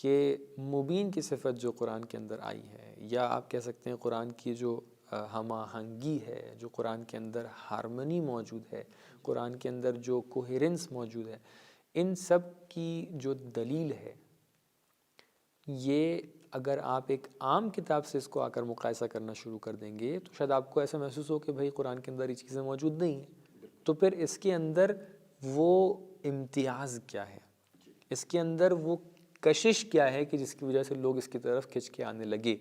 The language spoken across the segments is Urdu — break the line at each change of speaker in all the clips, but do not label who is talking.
کہ مبین کی صفت جو قرآن کے اندر آئی ہے، یا آپ کہہ سکتے ہیں قرآن کی جو ہم آہنگی ہے، جو قرآن کے اندر ہارمنی موجود ہے، قرآن کے اندر جو کوہیرنس موجود ہے، ان سب کی جو دلیل ہے، یہ اگر آپ ایک عام کتاب سے اس کو آ کر مقایسہ کرنا شروع کر دیں گے تو شاید آپ کو ایسا محسوس ہو کہ بھائی قرآن کے اندر یہ چیزیں موجود نہیں ہیں، تو پھر اس کے اندر وہ امتیاز کیا ہے، اس کے اندر وہ کشش کیا ہے کہ جس کی وجہ سے لوگ اس کی طرف کھنچ کے آنے لگے،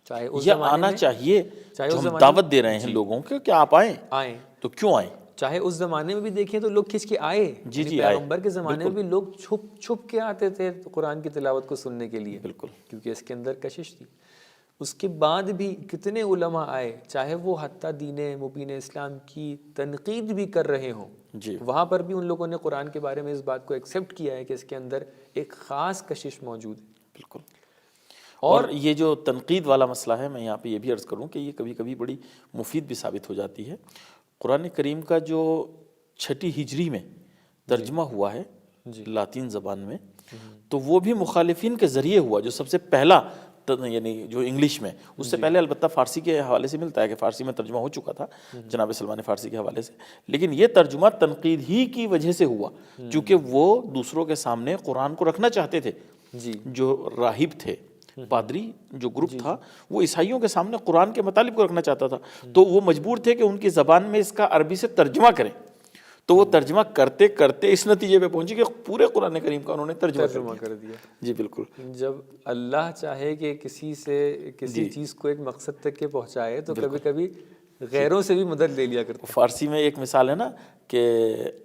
چاہے اس
یہ
زمانے
آنا
میں،
چاہیے
چاہے
جو
اس
ہم
زمانے
دعوت
میں،
دے رہے ہیں
جی،
لوگوں کو کہ آپ آئیں،
آئیں،
تو کیوں آئیں؟
چاہے اس زمانے میں بھی دیکھیں تو لوگ کھنچ کے آئے،
جی
یعنی
جی آئے،
پیغمبر کے زمانے میں بھی لوگ چھپ چھپ کے آتے تھے قرآن کی تلاوت کو سننے کے لیے،
بالکل
کیونکہ اس کے اندر کشش تھی۔ اس کے بعد بھی کتنے علماء آئے، چاہے وہ حتیٰ دین مبین اسلام کی تنقید بھی کر رہے ہوں،
جی
وہاں پر بھی ان لوگوں نے قرآن کے بارے میں اس بات کو ایکسیپٹ کیا ہے کہ اس کے اندر ایک خاص کشش موجود ہے۔
بالکل۔ اور یہ جو تنقید والا مسئلہ ہے، میں یہاں پہ یہ بھی عرض کروں کہ یہ کبھی کبھی بڑی مفید بھی ثابت ہو جاتی ہے۔ قرآن کریم کا جو 6 ہجری میں ترجمہ ہوا ہے لاطین زبان میں، تو وہ بھی مخالفین کے ذریعے ہوا، جو سب سے پہلا یعنی جو انگلش میں، اس سے پہلے البتہ فارسی کے حوالے سے ملتا ہے کہ فارسی میں ترجمہ ہو چکا تھا جناب سلمان فارسی کے حوالے سے، لیکن یہ ترجمہ تنقید ہی کی وجہ سے ہوا، چونکہ وہ دوسروں کے سامنے قرآن کو رکھنا چاہتے تھے۔ جو راہب تھے، پادری جو گروپ تھا، وہ عیسائیوں کے سامنے قرآن کے مطالب کو رکھنا چاہتا تھا، تو وہ مجبور تھے کہ ان کی زبان میں اس کا عربی سے ترجمہ کریں، تو وہ ترجمہ کرتے کرتے اس نتیجے پہ پہنچے کہ پورے قرآن کریم کا انہوں نے ترجمہ
کر دیا۔
جی بالکل۔
جب اللہ چاہے کہ کسی سے کسی چیز کو ایک مقصد تک کے پہنچائے تو کبھی کبھی غیروں سے بھی مدد لے لیا کرتے ہیں۔
فارسی میں ایک مثال ہے نا کہ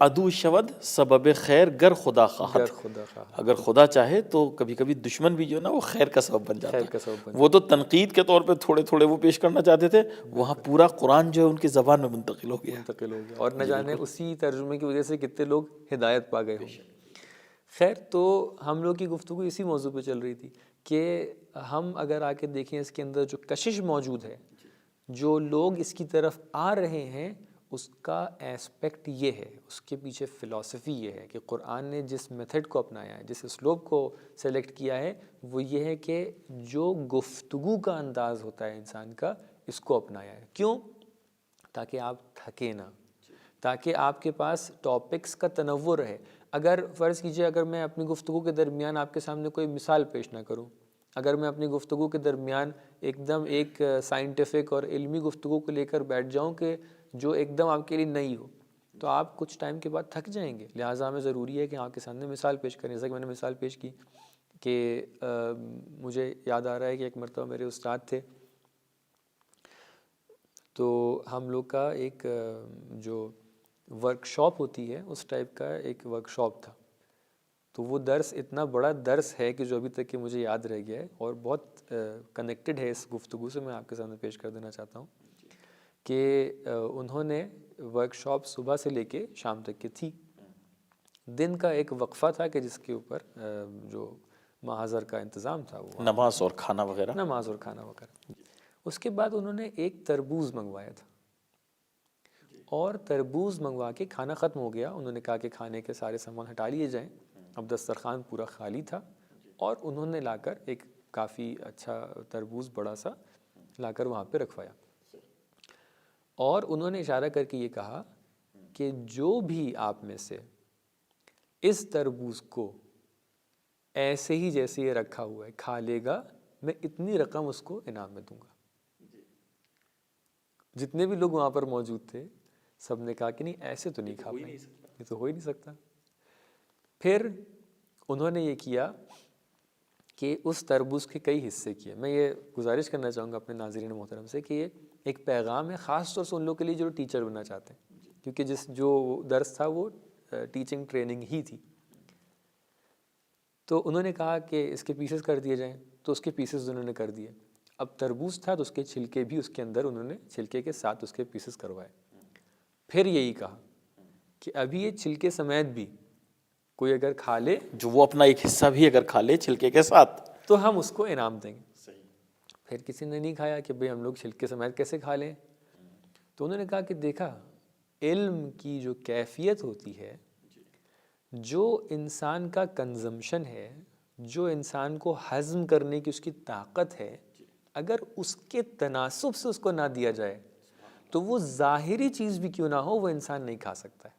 عدو شود سبب خیر گر خدا خواہد، اگر خدا چاہے تو کبھی کبھی دشمن بھی جو ہے نا وہ خیر کا سبب بن جاتا ہے۔ وہ تو تنقید کے طور پہ تھوڑے تھوڑے وہ پیش کرنا چاہتے تھے، وہاں پورا قرآن جو ہے ان کی زبان میں منتقل ہو گیا،
اور نہ جانے اسی ترجمے کی وجہ سے کتنے لوگ ہدایت پا گئے ہوں۔ خیر، تو ہم لوگ کی گفتگو اسی موضوع پہ چل رہی تھی کہ ہم اگر آ کے دیکھیں اس کے اندر جو کشش موجود ہے، جو لوگ اس کی طرف آ رہے ہیں، اس کا ایسپیکٹ یہ ہے، اس کے پیچھے فلسفی یہ ہے کہ قرآن نے جس میتھڈ کو اپنایا ہے، جس اسلوب کو سلیکٹ کیا ہے، وہ یہ ہے کہ جو گفتگو کا انداز ہوتا ہے انسان کا، اس کو اپنایا ہے۔ کیوں؟ تاکہ آپ تھکے نہ، تاکہ آپ کے پاس ٹاپکس کا تنوع رہے۔ اگر فرض کیجئے اگر میں اپنی گفتگو کے درمیان آپ کے سامنے کوئی مثال پیش نہ کروں، اگر میں اپنی گفتگو کے درمیان ایک دم ایک سائنٹیفک اور علمی گفتگو کو لے کر بیٹھ جاؤں کہ جو ایک دم آپ کے لیے نئی ہو، تو آپ کچھ ٹائم کے بعد تھک جائیں گے۔ لہٰذا ہمیں ضروری ہے کہ آپ کے سامنے مثال پیش کریں، جیسا کہ میں نے مثال پیش کی کہ مجھے یاد آ رہا ہے کہ ایک مرتبہ میرے استاد تھے، تو ہم لوگ کا ایک جو ورک شاپ ہوتی ہے اس ٹائپ کا ایک ورک شاپ تھا، تو وہ درس اتنا بڑا درس ہے کہ جو ابھی تک کہ مجھے یاد رہ گیا ہے اور بہت کنیکٹڈ ہے اس گفتگو سے، میں آپ کے سامنے پیش کر دینا چاہتا ہوں کہ انہوں نے ورک شاپ صبح سے لے کے شام تک کی تھی، دن کا ایک وقفہ تھا کہ جس کے اوپر جو محاضر کا انتظام تھا، وہ
نماز اور کھانا وغیرہ،
نماز اور کھانا وغیرہ۔ اس کے بعد انہوں نے ایک تربوز منگوایا تھا، اور تربوز منگوا کے کھانا ختم ہو گیا، انہوں نے کہا کہ کھانے کے سارے سامان ہٹا لیے جائیں، اب دسترخوان پورا خالی تھا، اور انہوں نے لا کر ایک کافی اچھا تربوز بڑا سا لا کر وہاں پہ رکھوایا، اور انہوں نے اشارہ کر کے یہ کہا کہ جو بھی آپ میں سے اس تربوز کو ایسے ہی جیسے یہ رکھا ہوا ہے کھا لے گا، میں اتنی رقم اس کو انعام میں دوں گا۔ جتنے بھی لوگ وہاں پر موجود تھے سب نے کہا کہ نہیں، ایسے تو نہیں کھا پائیں، یہ تو ہو ہی نہیں سکتا۔ پھر انہوں نے یہ کیا کہ اس تربوز کے کئی حصے کیے۔ میں یہ گزارش کرنا چاہوں گا اپنے ناظرین محترم سے کہ یہ ایک پیغام ہے خاص طور سے ان لوگوں کے لیے جو ٹیچر بننا چاہتے ہیں، کیونکہ جو درس تھا وہ ٹیچنگ ٹریننگ ہی تھی۔ تو انہوں نے کہا کہ اس کے پیسز کر دیے جائیں، تو اس کے پیسز انہوں نے کر دیے۔ اب تربوز تھا تو اس کے چھلکے بھی اس کے اندر انہوں نے چھلکے کے ساتھ اس کے پیسز کروائے۔ پھر یہی کہا کہ ابھی یہ چھلکے سمیت بھی کوئی اگر کھا لے،
جو وہ اپنا ایک حصہ بھی اگر کھا لے چھلکے کے ساتھ،
تو ہم اس کو انعام دیں گے۔ پھر کسی نے نہیں کھایا کہ بھئی ہم لوگ چھلکے سمیت کیسے کھا لیں، تو انہوں نے کہا کہ دیکھا، علم کی جو کیفیت ہوتی ہے، جو انسان کا کنزمپشن ہے، جو انسان کو ہضم کرنے کی اس کی طاقت ہے، اگر اس کے تناسب سے اس کو نہ دیا جائے تو وہ ظاہری چیز بھی کیوں نہ ہو وہ انسان نہیں کھا سکتا ہے۔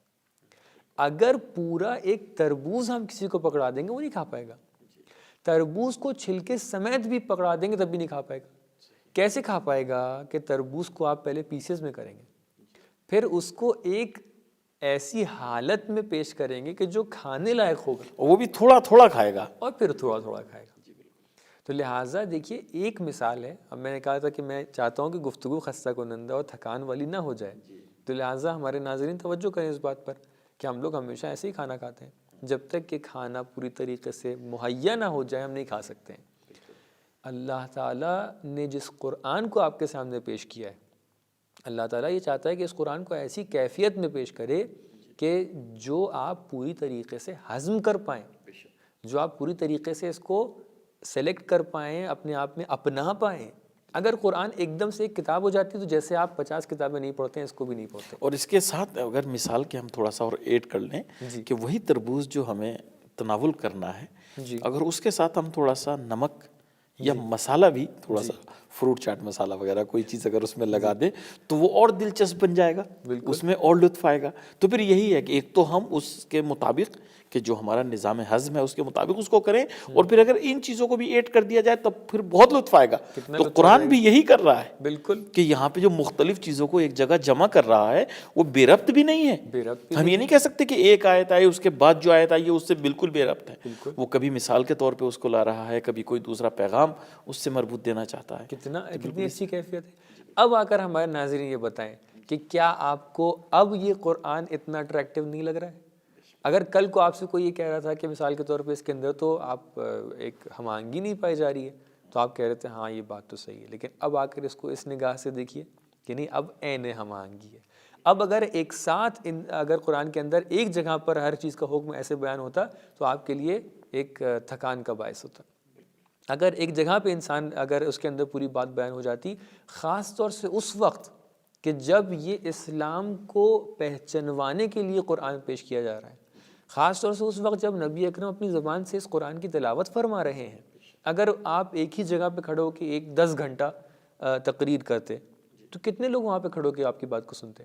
اگر پورا ایک تربوز ہم کسی کو پکڑا دیں گے وہ نہیں کھا پائے گا، تربوز کو چھلکے سمیت بھی پکڑا دیں گے تب بھی نہیں کھا پائے گا۔ کیسے کھا پائے گا کہ تربوز کو آپ پہلے پیسز میں کریں گے، پھر اس کو ایک ایسی حالت میں پیش کریں گے کہ جو کھانے لائق ہوگا،
وہ بھی تھوڑا تھوڑا کھائے گا
اور پھر تھوڑا تھوڑا کھائے گا۔ تو لہٰذا دیکھیے ایک مثال ہے، اب میں نے کہا تھا کہ میں چاہتا ہوں کہ گفتگو خستہ کنندہ اور تھکان والی نہ ہو جائے، تو لہٰذا ہمارے ناظرین توجہ کریں اس بات پر کہ ہم لوگ ہمیشہ ایسے ہی کھانا کھاتے ہیں، جب تک کہ کھانا پوری طریقے سے مہیا نہ ہو جائے ہم نہیں کھا سکتے ہیں۔ اللہ تعالیٰ نے جس قرآن کو آپ کے سامنے پیش کیا ہے، اللہ تعالیٰ یہ چاہتا ہے کہ اس قرآن کو ایسی کیفیت میں پیش کرے کہ جو آپ پوری طریقے سے ہضم کر پائیں، جو آپ پوری طریقے سے اس کو سلیکٹ کر پائیں، اپنے آپ میں اپنا پائیں۔ اگر قرآن ایک دم سے ایک کتاب ہو جاتی تو جیسے آپ 50 کتابیں نہیں پڑھتے ہیں اس کو بھی نہیں پڑھتے۔
اور اس کے ساتھ اگر مثال کے ہم تھوڑا سا اور ایڈ کر لیں کہ وہی تربوز جو ہمیں تناول کرنا ہے، اگر اس کے ساتھ ہم تھوڑا سا نمک یا مسالہ بھی تھوڑا سا فروٹ چاٹ مسالہ وغیرہ کوئی چیز اگر اس میں لگا دیں تو وہ اور دلچسپ بن جائے گا، اس میں اور لطف آئے گا۔ تو پھر یہی ہے کہ ایک تو ہم اس کے مطابق کہ جو ہمارا نظام ہضم ہے اس کے مطابق اس کو کریں، اور پھر اگر ان چیزوں کو بھی ایڈ کر دیا جائے تب پھر بہت لطف آئے گا۔ تو قرآن بھی یہی کر رہا ہے
بالکل
کہ یہاں پہ جو مختلف چیزوں کو ایک جگہ جمع کر رہا ہے وہ بے ربط بھی نہیں ہے۔ ہم یہ نہیں کہہ سکتے کہ ایک آیت آئی اس کے بعد جو آیت آئی ہے اس سے بالکل بے ربط ہے، وہ کبھی مثال کے طور پہ اس کو لا رہا ہے، کبھی کوئی دوسرا پیغام اس سے مربوط دینا چاہتا ہے۔
کتنی اچھی کیفیت ہے۔ اب آ کر ہمارے ناظرین یہ بتائیں کہ کیا آپ کو اب یہ قرآن اتنا اٹریکٹیو نہیں لگ رہا ہے؟ اگر کل کو آپ سے کوئی یہ کہہ رہا تھا کہ مثال کے طور پہ اس کے اندر تو آپ ایک ہم آہنگی نہیں پائی جا رہی ہے، تو آپ کہہ رہے تھے ہاں یہ بات تو صحیح ہے، لیکن اب آ کر اس کو اس نگاہ سے دیکھیے کہ نہیں اب عین ہم آہنگی ہے۔ اب اگر ایک ساتھ اگر قرآن کے اندر ایک جگہ پر ہر چیز کا حکم ایسے بیان ہوتا تو آپ کے لیے ایک تھکان کا باعث ہوتا۔ اگر ایک جگہ پہ انسان اگر اس کے اندر پوری بات بیان ہو جاتی، خاص طور سے اس وقت کہ جب یہ اسلام کو پہچنوانے کے لیے قرآن پیش کیا جا رہا ہے، خاص طور سے اس وقت جب نبی اکرم اپنی زبان سے اس قرآن کی تلاوت فرما رہے ہیں، اگر آپ ایک ہی جگہ پہ کھڑے ہو کے 10 گھنٹہ تقریر کرتے تو کتنے لوگ وہاں پہ کھڑے ہو کے آپ کی بات کو سنتے؟